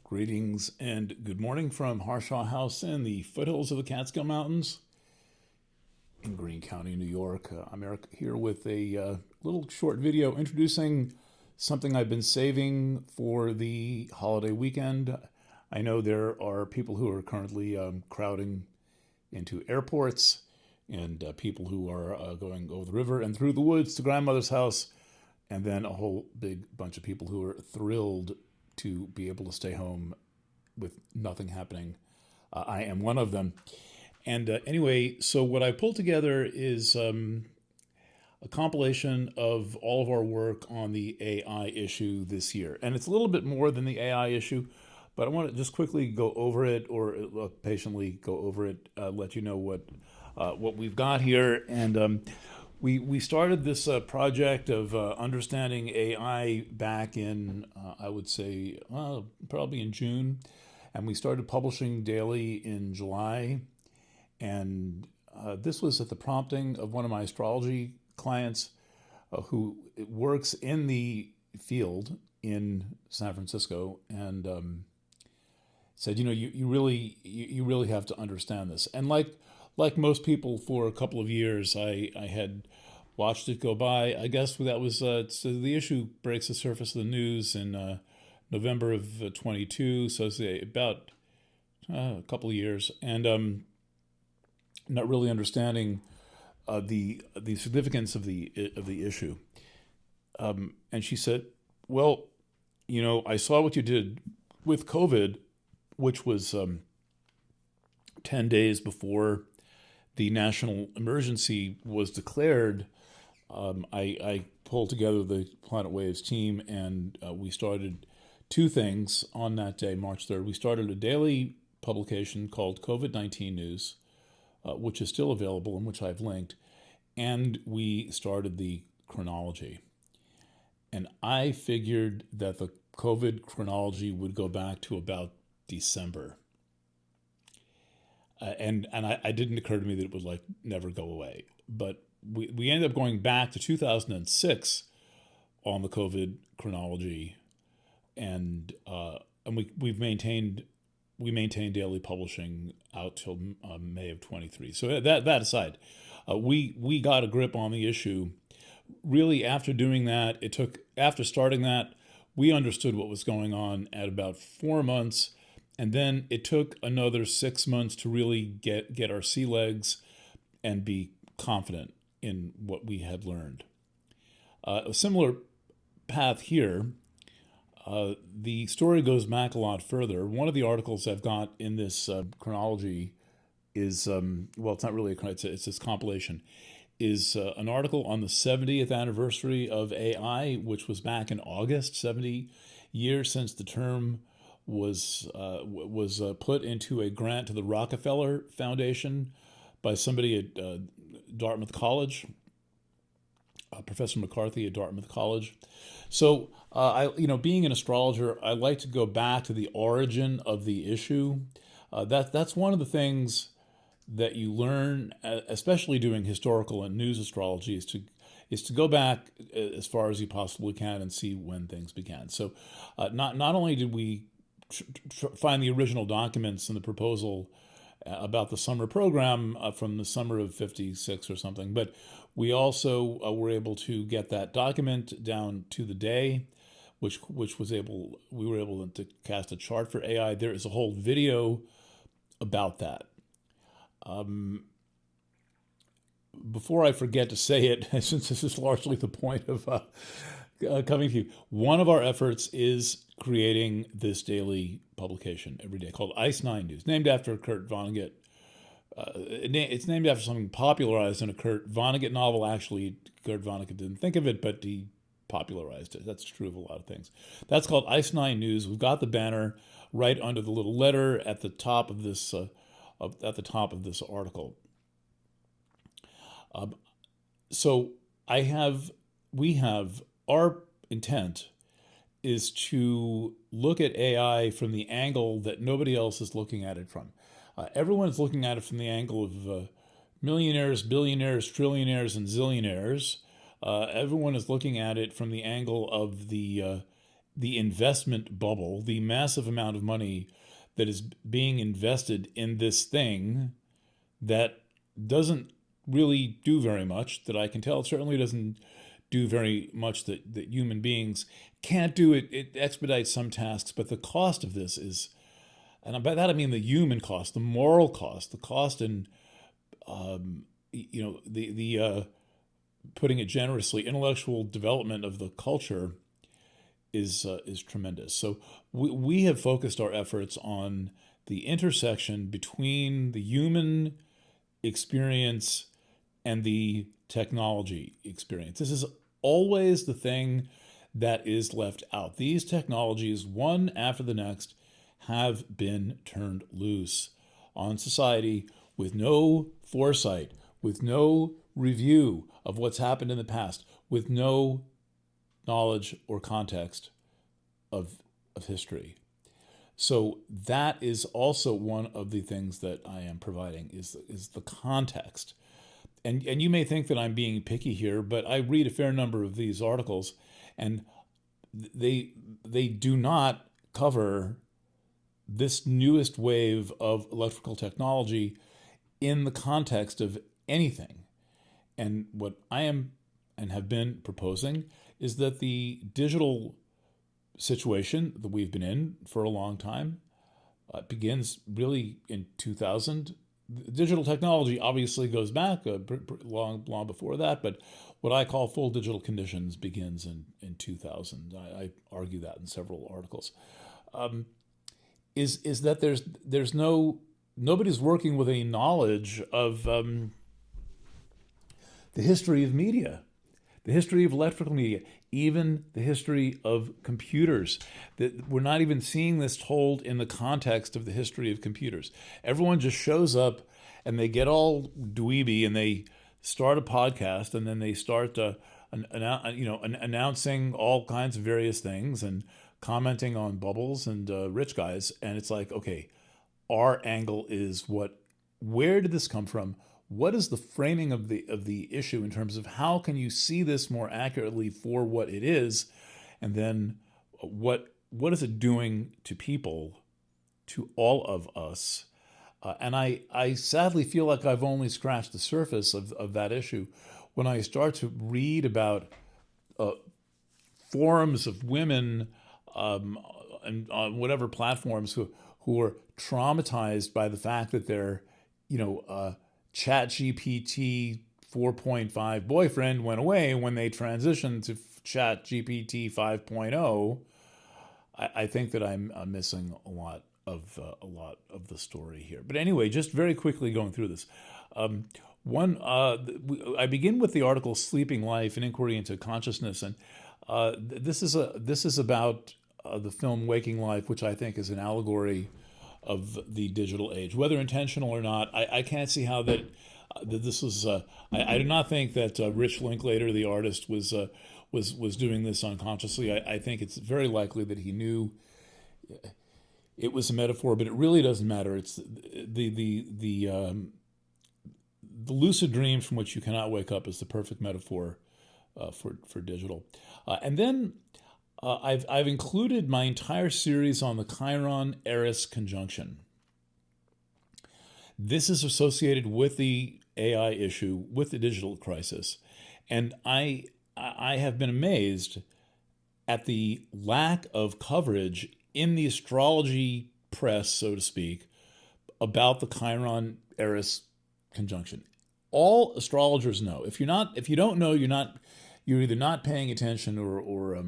Greetings and good morning from Harshaw House in the foothills of the Catskill Mountains in Greene County, New York. I'm Eric here with a little short video introducing something I've been saving for the holiday weekend. I know there are people who are currently crowding into airports and people who are going over the river and through the woods to grandmother's house, and then a whole big bunch of people who are thrilled to be able to stay home with nothing happening. I am one of them. And anyway, so what I pulled together is a compilation of all of our work on the AI issue this year. And it's a little bit more than the AI issue, but I want to just quickly go over it, or patiently go over it, let you know what we've got here. And we started this project of understanding AI back in, I would say, probably in June. And we started publishing daily in July. And this was at the prompting of one of my astrology clients who works in the field in San Francisco, and said, you really have to understand this. And like most people, for a couple of years, I had watched it go by. I guess that was so the issue breaks the surface of the news in November of 22, so it's about a couple of years, and not really understanding the significance of the issue. And she said, "Well, I saw what you did with COVID, which was 10 days before the national emergency was declared. I pulled together the Planet Waves team, and we started two things on that day, March 3rd. We started a daily publication called COVID-19 News, which is still available and which I've linked, and we started the chronology. And I figured that the COVID chronology would go back to about December. And it didn't occur to me that it would never go away. But we ended up going back to 2006 on the COVID chronology, and we maintained daily publishing out till May of 23. So that aside, we got a grip on the issue. Really, after doing that, after starting that, we understood what was going on at about 4 months. And then it took another 6 months to really get our sea legs and be confident in what we had learned. A similar path here. The story goes back a lot further. One of the articles I've got in this chronology is, it's not really it's this compilation, is an article on the 70th anniversary of AI, which was back in August, 70 years since the term was put into a grant to the Rockefeller Foundation by somebody at Dartmouth College, Professor McCarthy at Dartmouth College. So, being an astrologer, I like to go back to the origin of the issue. That's one of the things that you learn, especially doing historical and news astrology, is to go back as far as you possibly can and see when things began. So, not only did we find the original documents in the proposal about the summer program from the summer of 56 or something, but we also were able to get that document down to the day, which we were able to cast a chart for AI. There is a whole video about that. Before I forget to say it, since this is largely the point of coming to you, one of our efforts is creating this daily publication every day called Ice 9 News, named after Kurt Vonnegut. It's named after something popularized in a Kurt Vonnegut novel. Actually, Kurt Vonnegut didn't think of it, but he popularized it. That's true of a lot of things. That's called Ice 9 News. We've got the banner right under the little letter at the top of this article. So our intent is to look at AI from the angle that nobody else is looking at it from. Everyone is looking at it from the angle of millionaires, billionaires, trillionaires, and zillionaires. Everyone is looking at it from the angle of the the investment bubble, the massive amount of money that is being invested in this thing that doesn't really do very much, that I can tell. It certainly doesn't do very much that human beings can't do. It expedites some tasks, but the cost of this is, and by that I mean the human cost, the moral cost, the cost in, the putting it generously, intellectual development of the culture is tremendous. So we have focused our efforts on the intersection between the human experience and the technology experience. This is always the thing that is left out. These technologies, one after the next, have been turned loose on society with no foresight, with no review of what's happened in the past, with no knowledge or context of history. So that is also one of the things that I am providing is the context. And you may think that I'm being picky here, but I read a fair number of these articles, and they do not cover this newest wave of electrical technology in the context of anything. And what I am and have been proposing is that the digital situation that we've been in for a long time begins really in 2000. Digital technology obviously goes back long before that, but what I call full digital conditions begins in 2000. I argue that in several articles. Is that there's nobody's working with any knowledge of the history of media, the history of electrical media, even the history of computers. That we're not even seeing this told in the context of the history of computers. Everyone just shows up and they get all dweeby and they start a podcast, and then they start announcing all kinds of various things and commenting on bubbles and rich guys. And it's like, okay, our angle is where did this come from? What is the framing of the issue in terms of how can you see this more accurately for what it is, and then what is it doing to people, to all of us? And I sadly feel like I've only scratched the surface of that issue when I start to read about forums of women and on whatever platforms who are traumatized by the fact that they're ChatGPT 4.5 boyfriend went away when they transitioned to ChatGPT 5.0. I think that I'm missing a lot of the story here. But anyway, just very quickly going through this. I begin with the article "Sleeping Life: An Inquiry into Consciousness," and this is about the film "Waking Life," which I think is an allegory of the digital age, whether intentional or not. I can't see how that this was. I do not think that Rich Linklater, the artist, was doing this unconsciously. I think it's very likely that he knew it was a metaphor, but it really doesn't matter. It's the lucid dream from which you cannot wake up is the perfect metaphor for digital. And then I've included my entire series on the Chiron-Eris conjunction. This is associated with the AI issue, with the digital crisis, and I have been amazed at the lack of coverage in the astrology press, so to speak, about the Chiron-Eris conjunction. All astrologers know. If you don't know, you're either not paying attention or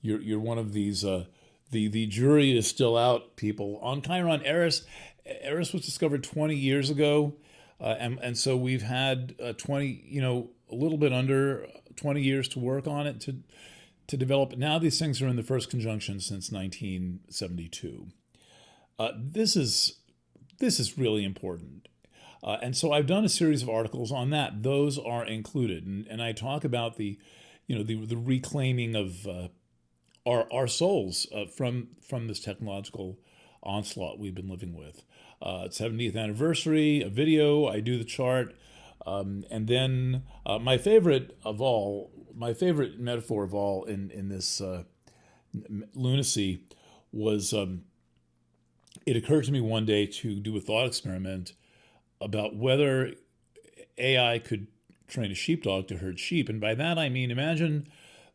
you're one of these the jury is still out people on Chiron-Eris. Eris was discovered 20 years ago, and so we've had 20, a little bit under 20 years to work on it to develop. Now these things are in the first conjunction since 1972. This is really important. And so I've done a series of articles on that. Those are included, and I talk about the reclaiming of our souls from this technological onslaught we've been living with. 70th anniversary, a video. I do the chart, and then my favorite metaphor of all in this lunacy was it occurred to me one day to do a thought experiment about whether AI could train a sheepdog to herd sheep. And by that I mean, imagine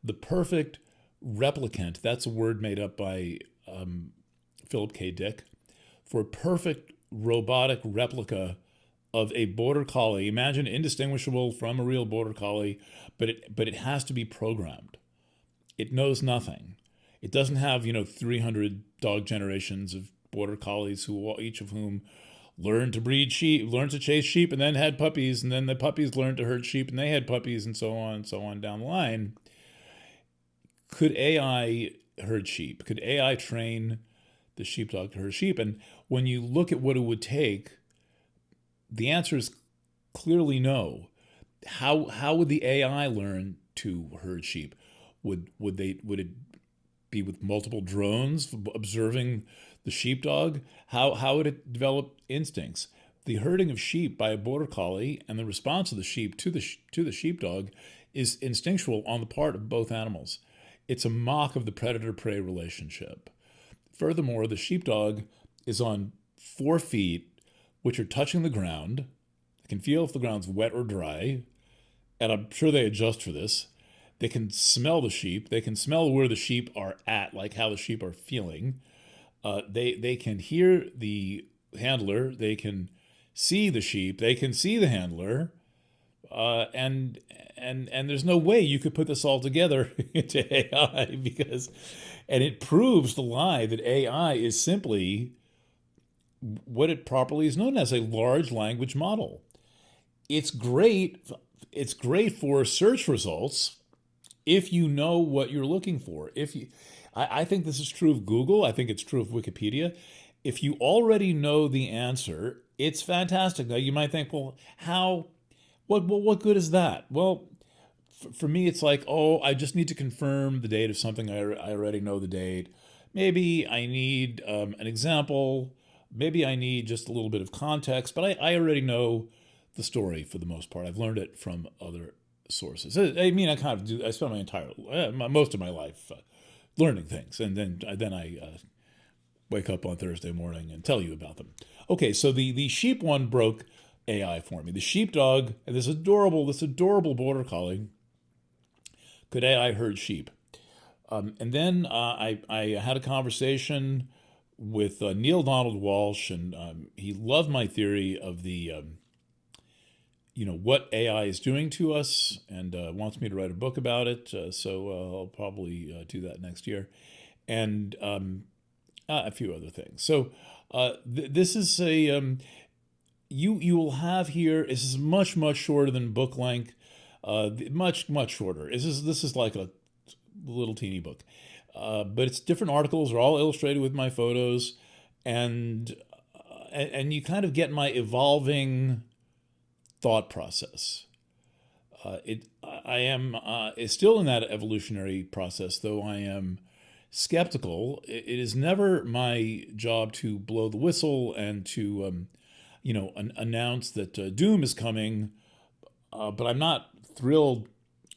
the perfect replicant. That's a word made up by Philip K. Dick for a perfect robotic replica of a border collie. Imagine indistinguishable from a real border collie, but it has to be programmed. It knows nothing. It doesn't have 300 dog generations of border collies who each of whom learned to breed sheep, learned to chase sheep, and then had puppies, and then the puppies learned to herd sheep, and they had puppies, and so on down the line. Could AI herd sheep? Could AI train the sheepdog to herd sheep? And when you look at what it would take, the answer is clearly no. How would the AI learn to herd sheep? Would it be with multiple drones observing the sheepdog? How would it develop instincts? The herding of sheep by a border collie and the response of the sheep to the sheepdog is instinctual on the part of both animals. It's a mock of the predator-prey relationship. Furthermore, the sheepdog is on 4 feet, which are touching the ground. They can feel if the ground's wet or dry, and I'm sure they adjust for this. They can smell the sheep. They can smell where the sheep are at, like how the sheep are feeling. They can hear the handler. They can see the sheep. They can see the handler. And there's no way you could put this all together into AI and it proves the lie that AI is simply what it properly is known as, a large language model. It's great for search results if you know what you're looking for. I think this is true of Google. I think it's true of Wikipedia. If you already know the answer, it's fantastic. Now you might think, well, what good is that? Well, for me, it's like, oh, I just need to confirm the date of something. I already know the date. Maybe I need an example. Maybe I need just a little bit of context, but I already know the story for the most part. I've learned it from other sources. I mean, I spent most of my life learning things, and then I wake up on Thursday morning and tell you about them. Okay, so the sheep one broke AI for me. The sheepdog and this adorable border collie could AI herd sheep. And then I had a conversation with Neil Donald Walsh, and he loved my theory of the what AI is doing to us, and wants me to write a book about it. So I'll probably do that next year, and a few other things. So this is a you will have here. This is much shorter than book length. Much shorter. This is like a little teeny book, but it's different articles. Are all illustrated with my photos, and you kind of get my evolving thought process. I am still in that evolutionary process, though I am skeptical. It is never my job to blow the whistle and to announce that doom is coming, but I'm not thrilled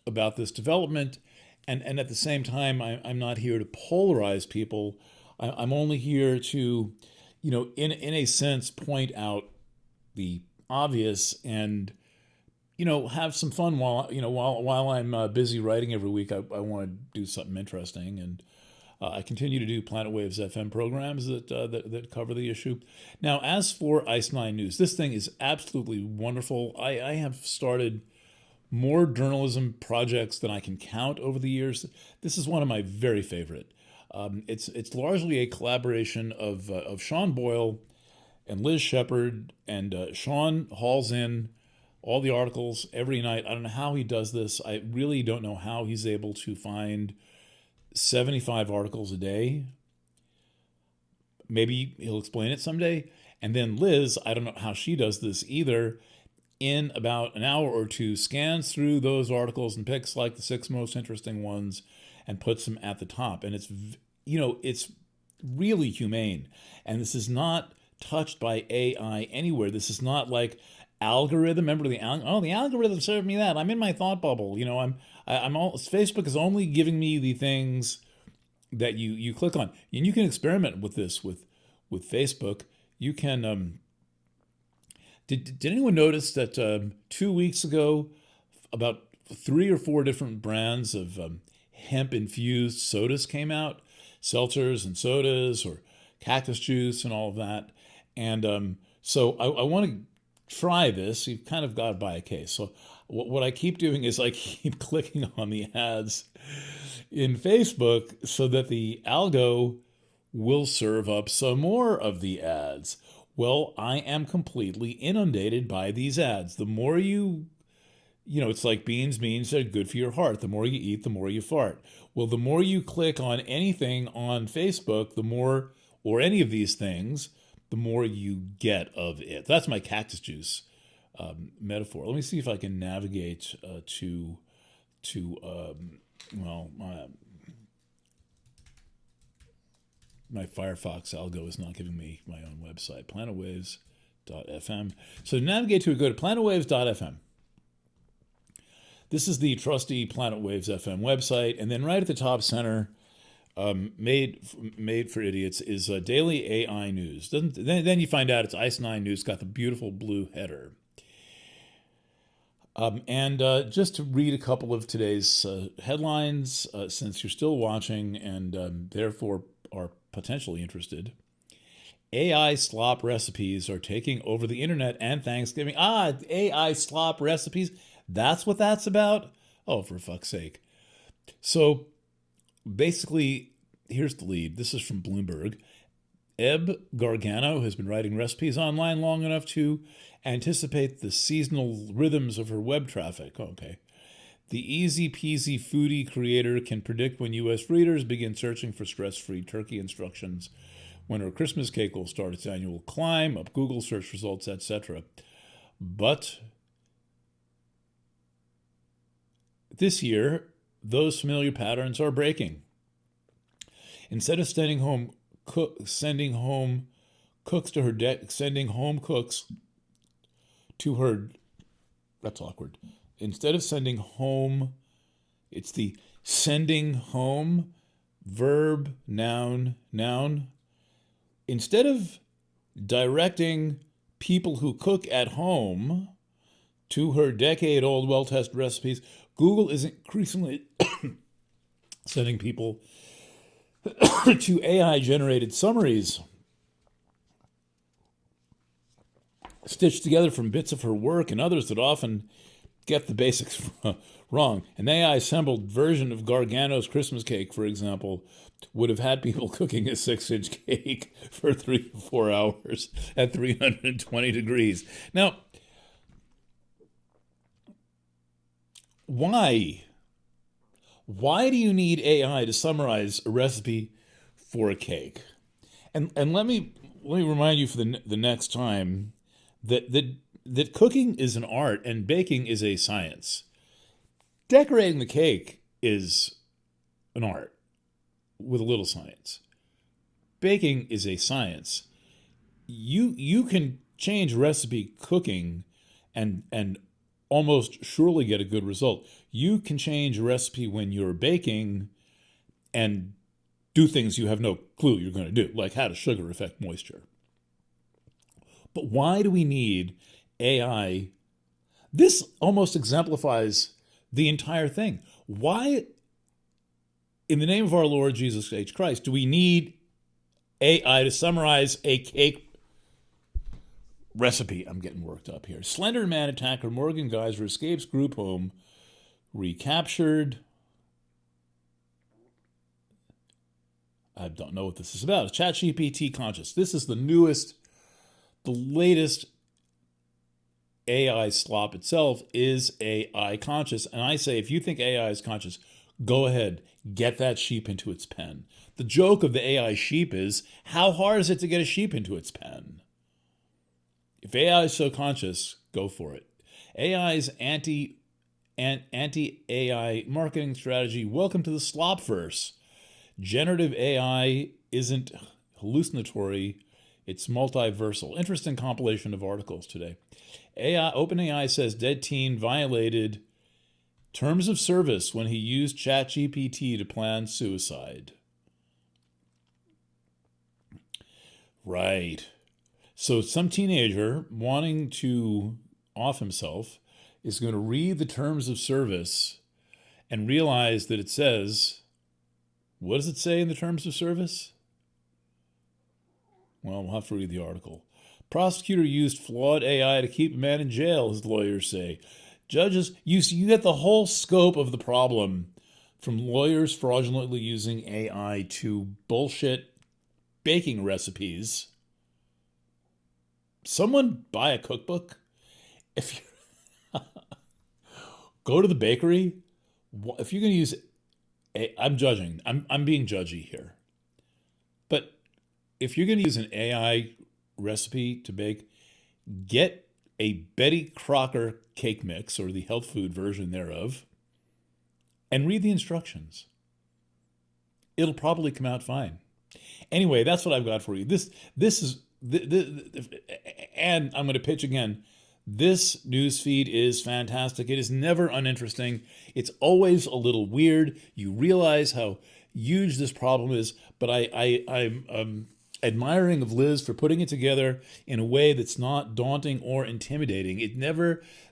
about this development, and at the same time, I'm not here to polarize people. I'm only here to, in a sense, point out the obvious and have some fun while I'm busy writing every week. I want to do something interesting, and I continue to do Planet Waves FM programs that cover the issue. Now, as for Ice 9 News, this thing is absolutely wonderful. I have started more journalism projects than I can count over the years. This is one of my very favorite. It's largely a collaboration of Sean Boyle and Liz Shepard, and Sean hauls in all the articles every night. I don't know how he does this. I really don't know how he's able to find 75 articles a day. Maybe he'll explain it someday. And then Liz, I don't know how she does this either, in about an hour or two, scans through those articles and picks like the 6 most interesting ones and puts them at the top. And it's really humane. And this is not touched by AI anywhere. This is not like algorithm. Remember the algorithm served me that. I'm in my thought bubble. Facebook is only giving me the things that you click on, and you can experiment with this with Facebook. You can. Did anyone notice that 2 weeks ago, about 3 or 4 different brands of hemp infused sodas came out, seltzers and sodas, or cactus juice and all of that, and so I want to try this. You've kind of got to buy a case. So what I keep doing is I keep clicking on the ads in Facebook so that the algo will serve up some more of the ads. Well, I am completely inundated by these ads. The more it's like beans are good for your heart. The more you eat, the more you fart. Well, the more you click on anything on Facebook, the more, or any of these things, the more you get of it. That's my cactus juice metaphor. Let me see if I can navigate to my Firefox algo is not giving me my own website, planetwaves.fm. So to navigate to it, go to planetwaves.fm. This is the trusty Planet Waves FM website, and then right at the top center, made for idiots, is daily AI news. Then you find out it's Ice 9 News, got the beautiful blue header. And just to read a couple of today's headlines, since you're still watching and therefore are potentially interested. AI slop recipes are taking over the internet and Thanksgiving. AI slop recipes. That's what that's about? Oh, for fuck's sake. So basically, here's the lead. This is from Bloomberg. Eb Gargano has been writing recipes online long enough to anticipate the seasonal rhythms of her web traffic. Okay. The easy-peasy foodie creator can predict when U.S. readers begin searching for stress-free turkey instructions, when her Christmas cake will start its annual climb, up Google search results, etc. But this year, those familiar patterns are breaking. Instead of sending home cooks to her sending home cooks to her, that's awkward. Instead of sending home, it's the sending home, verb, noun. Instead of directing people who cook at home to her decade-old well-tested recipes, Google is increasingly sending people to AI-generated summaries stitched together from bits of her work and others that often get the basics wrong. An AI-assembled version of Gargano's Christmas cake, for example, would have had people cooking a 6-inch cake for 3 to 4 hours at 320 degrees. Now, why? Why do you need AI to summarize a recipe for a cake? And let me remind you for the next time that cooking is an art and baking is a science. Decorating the cake is an art with a little science. Baking is a science. You can change recipe cooking and almost surely get a good result. You can change a recipe when you're baking and do things you have no clue you're going to do, like how does sugar affect moisture. But why do we need AI? This almost exemplifies the entire thing. Why, in the name of our Lord Jesus H. Christ, do we need AI to summarize a cake recipe? I'm getting worked up here. Slender Man attacker Morgan Geyser escapes group home, recaptured. I don't know what this is about. ChatGPT conscious. This is the newest, the latest AI slop itself is AI conscious. And I say, if you think AI is conscious, go ahead, get that sheep into its pen. The joke of the AI sheep is, how hard is it to get a sheep into its pen? If AI is so conscious, go for it. AI's anti-AI marketing strategy. Welcome to the Slopverse. Generative AI isn't hallucinatory, it's multiversal. Interesting compilation of articles today. OpenAI says dead teen violated terms of service when he used ChatGPT to plan suicide. Right. So some teenager wanting to off himself is going to read the terms of service and realize that it says, what does it say in the terms of service? Well, we'll have to read the article. Prosecutor used flawed AI to keep a man in jail, his lawyers say. Judges, you get the whole scope of the problem, from lawyers fraudulently using AI to bullshit baking recipes. Someone buy a cookbook? If you go to the bakery, if you're going to use I'm judging. I'm being judgy here. But if you're going to use an AI recipe to bake, get a Betty Crocker cake mix or the health food version thereof and read the instructions. It'll probably come out fine. Anyway, that's what I've got for you. This is and I'm going to pitch again. This news feed is fantastic. It is never uninteresting. It's always a little weird. You realize how huge this problem is, but I'm admiring of Liz for putting it together in a way that's not daunting or intimidating.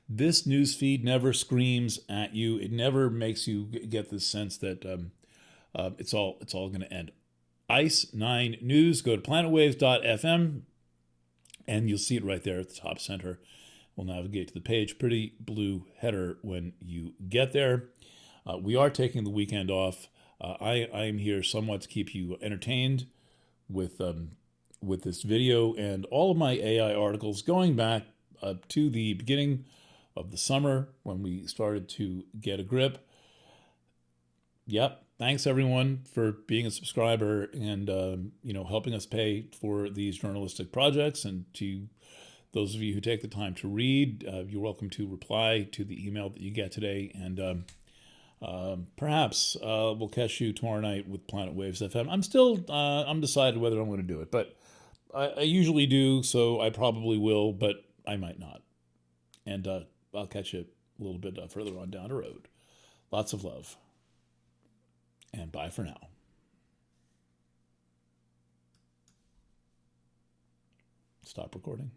This news feed never screams at you. It never makes you get this sense that it's all going to end. ICE 9 News. Go to planetwaves.fm and you'll see it right there at the top center. We'll navigate to the page. Pretty blue header when you get there. We are taking the weekend off. I'm here somewhat to keep you entertained with this video and all of my AI articles going back to the beginning of the summer when we started to get a grip. Yep. Thanks everyone for being a subscriber and helping us pay for these journalistic projects. And to those of you who take the time to read, you're welcome to reply to the email that you get today. And perhaps we'll catch you tomorrow night with Planet Waves FM. I'm still undecided whether I'm going to do it, but I usually do, so I probably will, but I might not. And I'll catch you a little bit further on down the road. Lots of love. And bye for now. Stop recording.